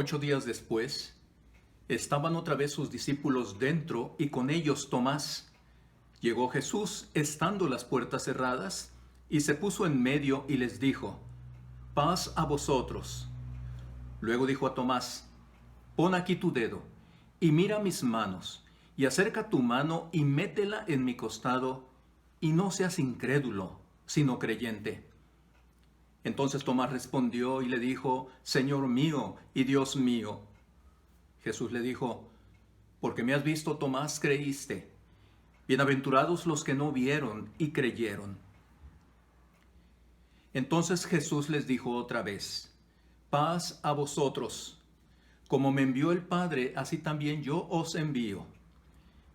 8 días después, estaban otra vez sus discípulos dentro y con ellos Tomás. Llegó Jesús estando las puertas cerradas y se puso en medio y les dijo: paz a vosotros. Luego dijo a Tomás: pon aquí tu dedo y mira mis manos, y acerca tu mano y métela en mi costado, y no seas incrédulo, sino creyente. Entonces Tomás respondió y le dijo: Señor mío y Dios mío. Jesús le dijo: porque me has visto, Tomás, creíste. Bienaventurados los que no vieron y creyeron. Entonces Jesús les dijo otra vez: paz a vosotros. Como me envió el Padre, así también yo os envío.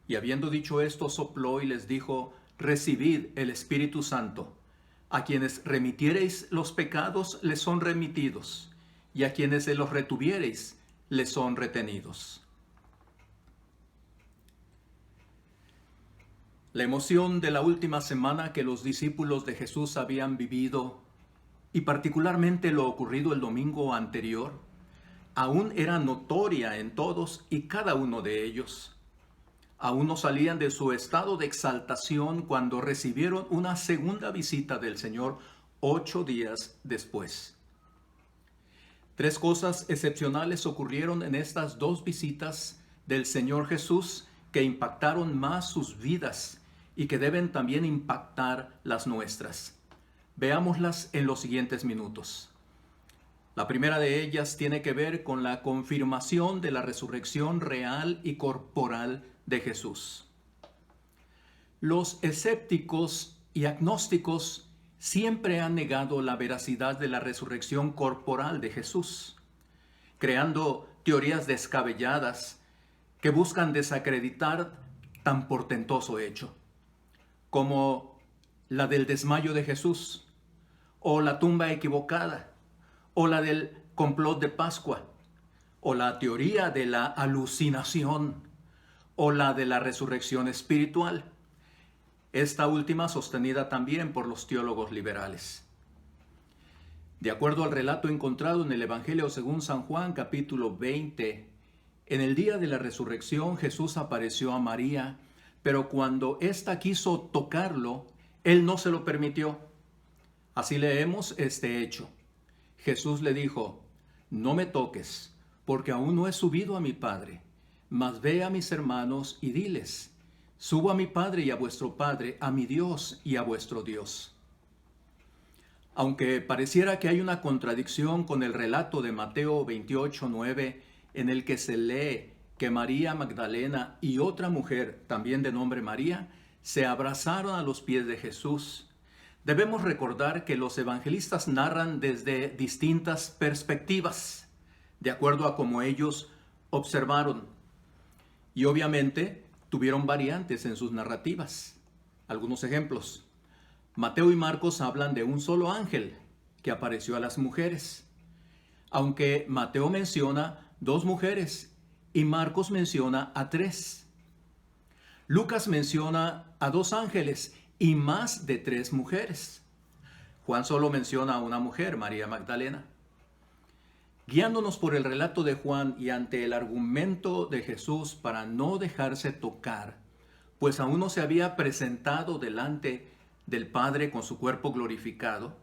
Y habiendo dicho esto, sopló y les dijo: recibid el Espíritu Santo. A quienes remitiereis los pecados les son remitidos, y a quienes se los retuviereis les son retenidos. La emoción de la última semana que los discípulos de Jesús habían vivido, y particularmente lo ocurrido el domingo anterior, aún era notoria en todos y cada uno de ellos. Aún no salían de su estado de exaltación cuando recibieron una segunda visita del Señor 8 días después. 3 cosas excepcionales ocurrieron en estas 2 visitas del Señor Jesús que impactaron más sus vidas y que deben también impactar las nuestras. Veámoslas en los siguientes minutos. La primera de ellas tiene que ver con la confirmación de la resurrección real y corporal de Jesús. Los escépticos y agnósticos siempre han negado la veracidad de la resurrección corporal de Jesús, creando teorías descabelladas que buscan desacreditar tan portentoso hecho, como la del desmayo de Jesús, o la tumba equivocada, o la del complot de Pascua, o la teoría de la alucinación, o la de la resurrección espiritual, esta última sostenida también por los teólogos liberales. De acuerdo al relato encontrado en el Evangelio según San Juan, capítulo 20, en el día de la resurrección Jesús apareció a María, pero cuando ésta quiso tocarlo, él no se lo permitió. Así leemos este hecho. Jesús le dijo: no me toques, porque aún no he subido a mi Padre, mas ve a mis hermanos y diles: subo a mi Padre y a vuestro Padre, a mi Dios y a vuestro Dios. Aunque pareciera que hay una contradicción con el relato de Mateo 28:9, en el que se lee que María Magdalena y otra mujer, también de nombre María, se abrazaron a los pies de Jesús, debemos recordar que los evangelistas narran desde distintas perspectivas, de acuerdo a cómo ellos observaron. Y obviamente tuvieron variantes en sus narrativas. Algunos ejemplos. Mateo y Marcos hablan de un solo ángel que apareció a las mujeres, aunque Mateo menciona 2 mujeres y Marcos menciona a 3. Lucas menciona a 2 ángeles y más de 3 mujeres. Juan solo menciona a una mujer, María Magdalena. Guiándonos por el relato de Juan y ante el argumento de Jesús para no dejarse tocar, pues aún no se había presentado delante del Padre con su cuerpo glorificado,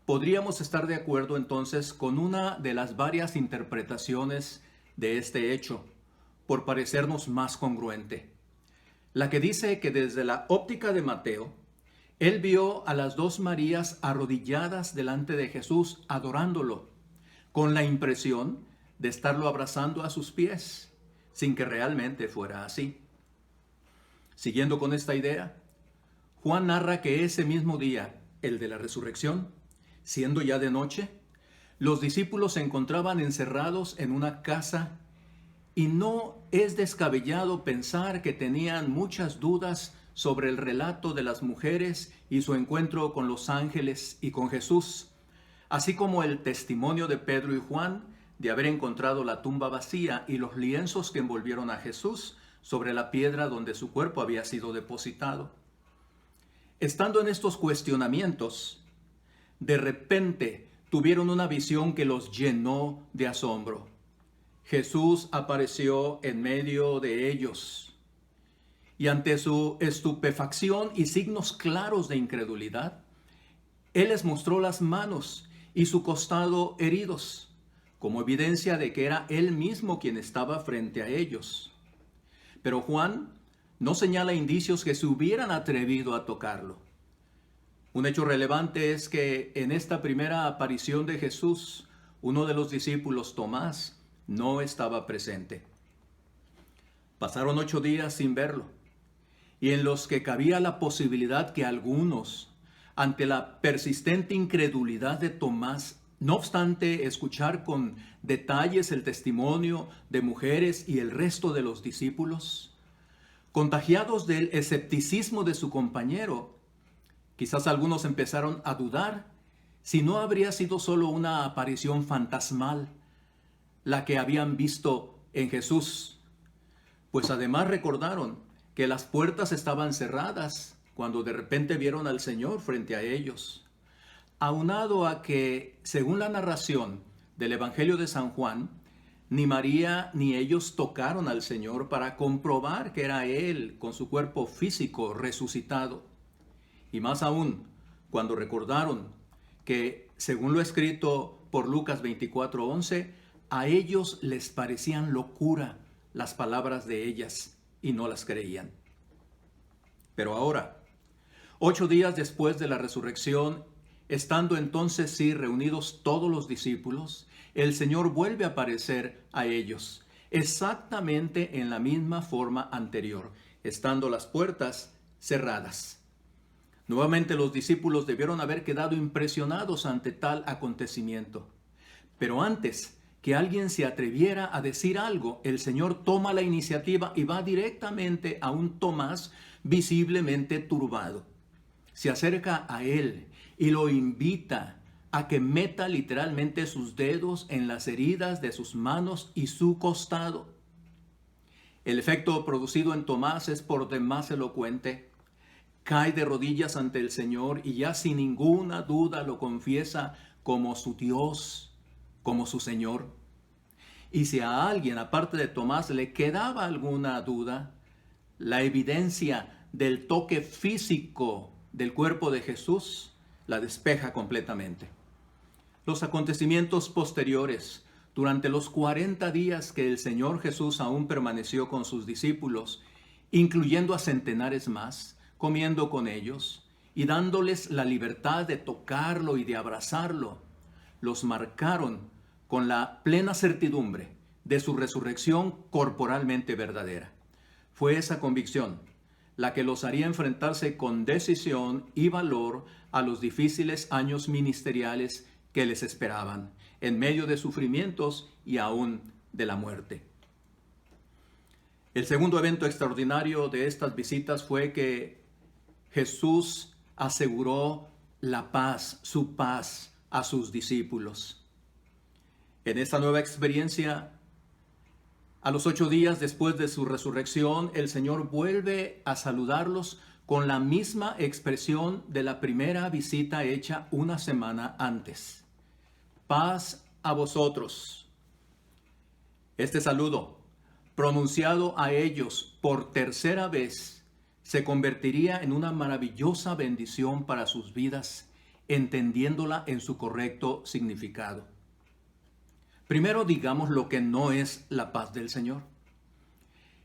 podríamos estar de acuerdo entonces con una de las varias interpretaciones de este hecho, por parecernos más congruente. La que dice que desde la óptica de Mateo, él vio a las 2 Marías arrodilladas delante de Jesús adorándolo, con la impresión de estarlo abrazando a sus pies, sin que realmente fuera así. Siguiendo con esta idea, Juan narra que ese mismo día, el de la resurrección, siendo ya de noche, los discípulos se encontraban encerrados en una casa y no es descabellado pensar que tenían muchas dudas sobre el relato de las mujeres y su encuentro con los ángeles y con Jesús, así como el testimonio de Pedro y Juan de haber encontrado la tumba vacía y los lienzos que envolvieron a Jesús sobre la piedra donde su cuerpo había sido depositado. Estando en estos cuestionamientos, de repente tuvieron una visión que los llenó de asombro. Jesús apareció en medio de ellos y ante su estupefacción y signos claros de incredulidad, Él les mostró las manos y su costado heridos, como evidencia de que era Él mismo quien estaba frente a ellos. Pero Juan no señala indicios que se hubieran atrevido a tocarlo. Un hecho relevante es que en esta primera aparición de Jesús, uno de los discípulos, Tomás, no estaba presente. Pasaron 8 días sin verlo, y en los que cabía la posibilidad que algunos, ante la persistente incredulidad de Tomás, no obstante escuchar con detalles el testimonio de mujeres y el resto de los discípulos, contagiados del escepticismo de su compañero, quizás algunos empezaron a dudar si no habría sido solo una aparición fantasmal la que habían visto en Jesús, pues además recordaron que las puertas estaban cerradas cuando de repente vieron al Señor frente a ellos. Aunado a que, según la narración del Evangelio de San Juan, ni María ni ellos tocaron al Señor para comprobar que era Él con su cuerpo físico resucitado. Y más aún, cuando recordaron que, según lo escrito por Lucas 24:11, a ellos les parecían locura las palabras de ellas y no las creían. Pero ahora, 8 días después de la resurrección, estando entonces sí reunidos todos los discípulos, el Señor vuelve a aparecer a ellos, exactamente en la misma forma anterior, estando las puertas cerradas. Nuevamente los discípulos debieron haber quedado impresionados ante tal acontecimiento. Pero antes que alguien se atreviera a decir algo, el Señor toma la iniciativa y va directamente a un Tomás visiblemente turbado. Se acerca a él y lo invita a que meta literalmente sus dedos en las heridas de sus manos y su costado. El efecto producido en Tomás es por demás elocuente. Cae de rodillas ante el Señor y ya sin ninguna duda lo confiesa como su Dios, como su Señor. Y si a alguien, aparte de Tomás, le quedaba alguna duda, la evidencia del toque físico del cuerpo de Jesús la despeja completamente. Los acontecimientos posteriores, durante los 40 días que el Señor Jesús aún permaneció con sus discípulos, incluyendo a centenares más, comiendo con ellos y dándoles la libertad de tocarlo y de abrazarlo, los marcaron con la plena certidumbre de su resurrección corporalmente verdadera. Fue esa convicción la que los haría enfrentarse con decisión y valor a los difíciles años ministeriales que les esperaban, en medio de sufrimientos y aún de la muerte. El segundo evento extraordinario de estas visitas fue que Jesús aseguró la paz, su paz, a sus discípulos. En esta nueva experiencia, a los 8 días después de su resurrección, el Señor vuelve a saludarlos con la misma expresión de la primera visita hecha una semana antes. Paz a vosotros. Este saludo, pronunciado a ellos por tercera vez, se convertiría en una maravillosa bendición para sus vidas, entendiéndola en su correcto significado. Primero digamos lo que no es la paz del Señor.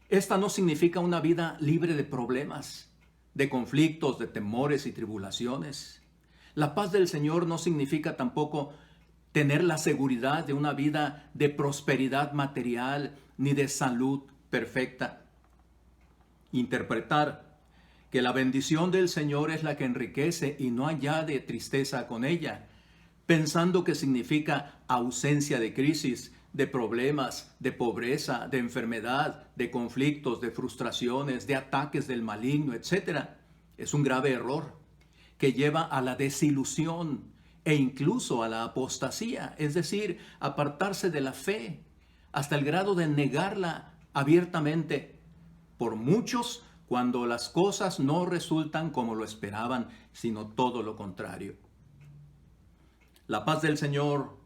Esta no significa una vida libre de problemas, de conflictos, de temores y tribulaciones. La paz del Señor no significa tampoco tener la seguridad de una vida de prosperidad material ni de salud perfecta. Interpretar que la bendición del Señor es la que enriquece y no añade tristeza con ella, pensando que significa ausencia de crisis, de problemas, de pobreza, de enfermedad, de conflictos, de frustraciones, de ataques del maligno, etc. Es un grave error que lleva a la desilusión e incluso a la apostasía, es decir, apartarse de la fe hasta el grado de negarla abiertamente por muchos cuando las cosas no resultan como lo esperaban, sino todo lo contrario. La paz del Señor,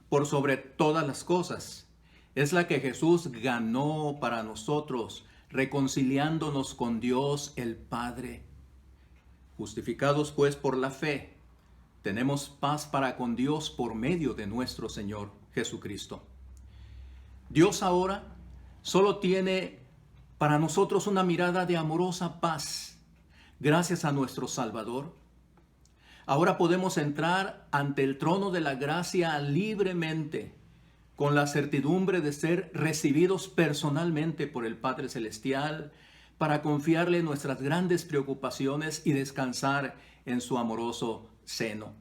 por sobre todas las cosas, es la que Jesús ganó para nosotros, reconciliándonos con Dios el Padre. Justificados pues por la fe, tenemos paz para con Dios por medio de nuestro Señor Jesucristo. Dios ahora solo tiene para nosotros una mirada de amorosa paz, gracias a nuestro Salvador. Ahora podemos entrar ante el trono de la gracia libremente, con la certidumbre de ser recibidos personalmente por el Padre Celestial, para confiarle nuestras grandes preocupaciones y descansar en su amoroso seno.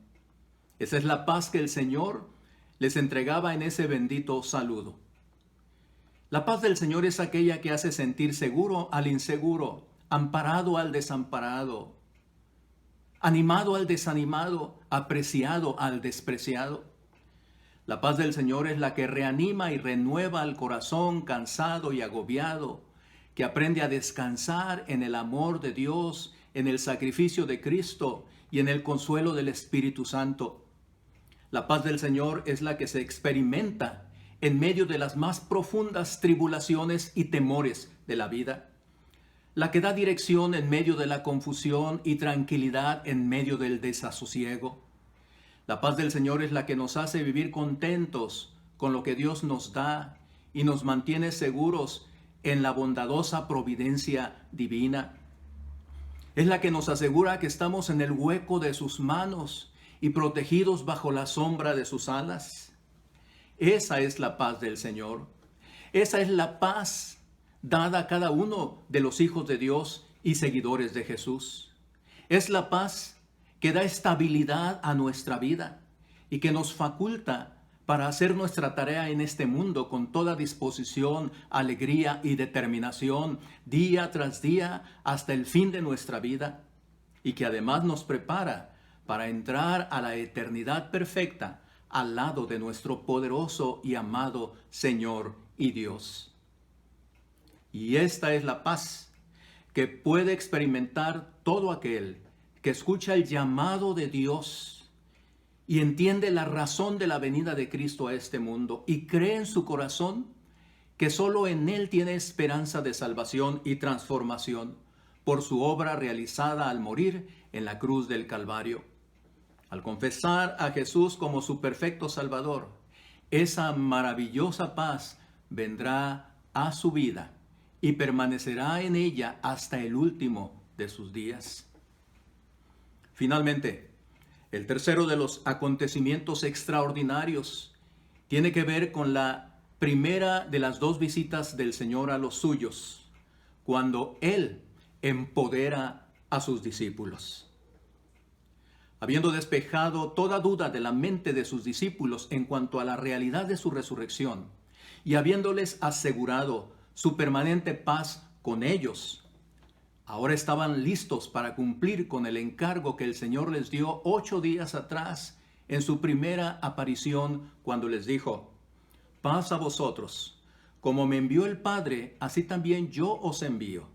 Esa es la paz que el Señor les entregaba en ese bendito saludo. La paz del Señor es aquella que hace sentir seguro al inseguro, amparado al desamparado, animado al desanimado, apreciado al despreciado. La paz del Señor es la que reanima y renueva al corazón cansado y agobiado, que aprende a descansar en el amor de Dios, en el sacrificio de Cristo y en el consuelo del Espíritu Santo. La paz del Señor es la que se experimenta en medio de las más profundas tribulaciones y temores de la vida, la que da dirección en medio de la confusión y tranquilidad en medio del desasosiego. La paz del Señor es la que nos hace vivir contentos con lo que Dios nos da y nos mantiene seguros en la bondadosa providencia divina. Es la que nos asegura que estamos en el hueco de sus manos y protegidos bajo la sombra de sus alas. Esa es la paz del Señor. Esa es la paz dada a cada uno de los hijos de Dios y seguidores de Jesús. Es la paz que da estabilidad a nuestra vida y que nos faculta para hacer nuestra tarea en este mundo con toda disposición, alegría y determinación, día tras día, hasta el fin de nuestra vida, y que además nos prepara para entrar a la eternidad perfecta al lado de nuestro poderoso y amado Señor y Dios. Y esta es la paz que puede experimentar todo aquel que escucha el llamado de Dios y entiende la razón de la venida de Cristo a este mundo y cree en su corazón que solo en Él tiene esperanza de salvación y transformación por su obra realizada al morir en la cruz del Calvario. Al confesar a Jesús como su perfecto Salvador, esa maravillosa paz vendrá a su vida y permanecerá en ella hasta el último de sus días. Finalmente, el tercero de los acontecimientos extraordinarios tiene que ver con la primera de las dos visitas del Señor a los suyos, cuando Él empodera a sus discípulos. Habiendo despejado toda duda de la mente de sus discípulos en cuanto a la realidad de su resurrección y habiéndoles asegurado su permanente paz con ellos, ahora estaban listos para cumplir con el encargo que el Señor les dio 8 días atrás en su primera aparición cuando les dijo: paz a vosotros, como me envió el Padre, así también yo os envío.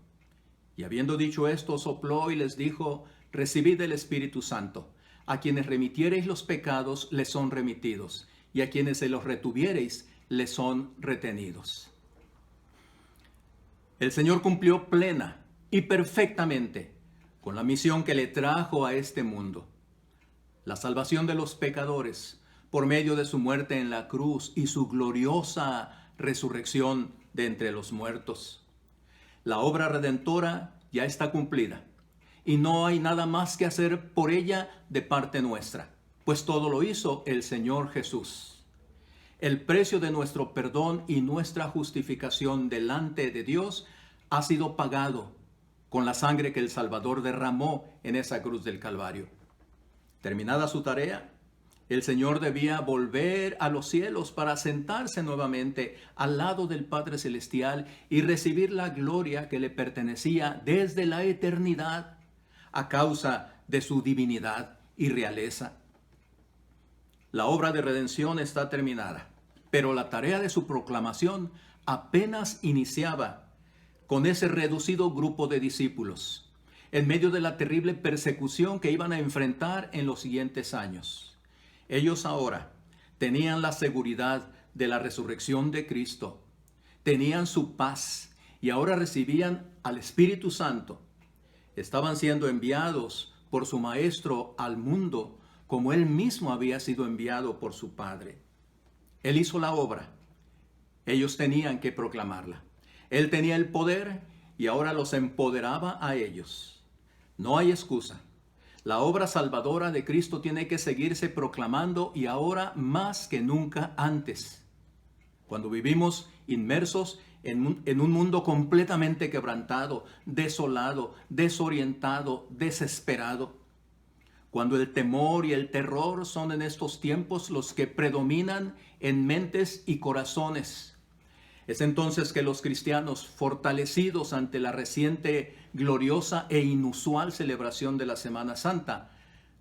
Y habiendo dicho esto, sopló y les dijo: recibid el Espíritu Santo. A quienes remitiereis los pecados, les son remitidos, y a quienes se los retuviereis, les son retenidos. El Señor cumplió plena y perfectamente con la misión que le trajo a este mundo: la salvación de los pecadores por medio de su muerte en la cruz y su gloriosa resurrección de entre los muertos. La obra redentora ya está cumplida y no hay nada más que hacer por ella de parte nuestra, pues todo lo hizo el Señor Jesús. El precio de nuestro perdón y nuestra justificación delante de Dios ha sido pagado con la sangre que el Salvador derramó en esa cruz del Calvario. Terminada su tarea, el Señor debía volver a los cielos para sentarse nuevamente al lado del Padre Celestial y recibir la gloria que le pertenecía desde la eternidad a causa de su divinidad y realeza. La obra de redención está terminada, pero la tarea de su proclamación apenas iniciaba con ese reducido grupo de discípulos, en medio de la terrible persecución que iban a enfrentar en los siguientes años. Ellos ahora tenían la seguridad de la resurrección de Cristo. Tenían su paz y ahora recibían al Espíritu Santo. Estaban siendo enviados por su Maestro al mundo, como Él mismo había sido enviado por su Padre. Él hizo la obra. Ellos tenían que proclamarla. Él tenía el poder y ahora los empoderaba a ellos. No hay excusa. La obra salvadora de Cristo tiene que seguirse proclamando y ahora más que nunca antes. Cuando vivimos inmersos en un mundo completamente quebrantado, desolado, desorientado, desesperado. Cuando el temor y el terror son en estos tiempos los que predominan en mentes y corazones. Es entonces que los cristianos, fortalecidos ante la reciente, gloriosa e inusual celebración de la Semana Santa,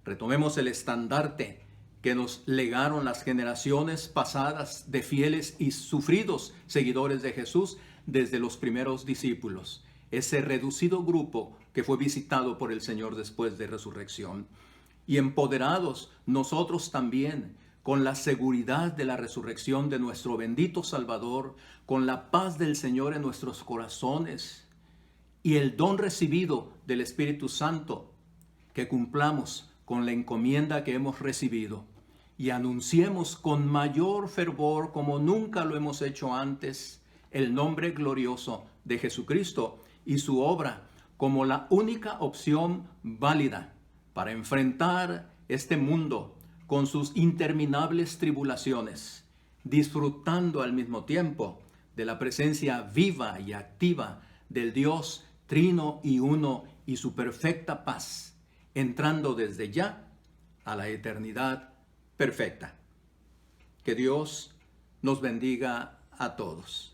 retomemos el estandarte que nos legaron las generaciones pasadas de fieles y sufridos seguidores de Jesús desde los primeros discípulos, ese reducido grupo que fue visitado por el Señor después de resurrección. Y empoderados nosotros también, con la seguridad de la resurrección de nuestro bendito Salvador, con la paz del Señor en nuestros corazones y el don recibido del Espíritu Santo, que cumplamos con la encomienda que hemos recibido y anunciemos con mayor fervor, como nunca lo hemos hecho antes, el nombre glorioso de Jesucristo y su obra como la única opción válida para enfrentar este mundo con sus interminables tribulaciones, disfrutando al mismo tiempo de la presencia viva y activa del Dios Trino y Uno y su perfecta paz, entrando desde ya a la eternidad perfecta. Que Dios nos bendiga a todos.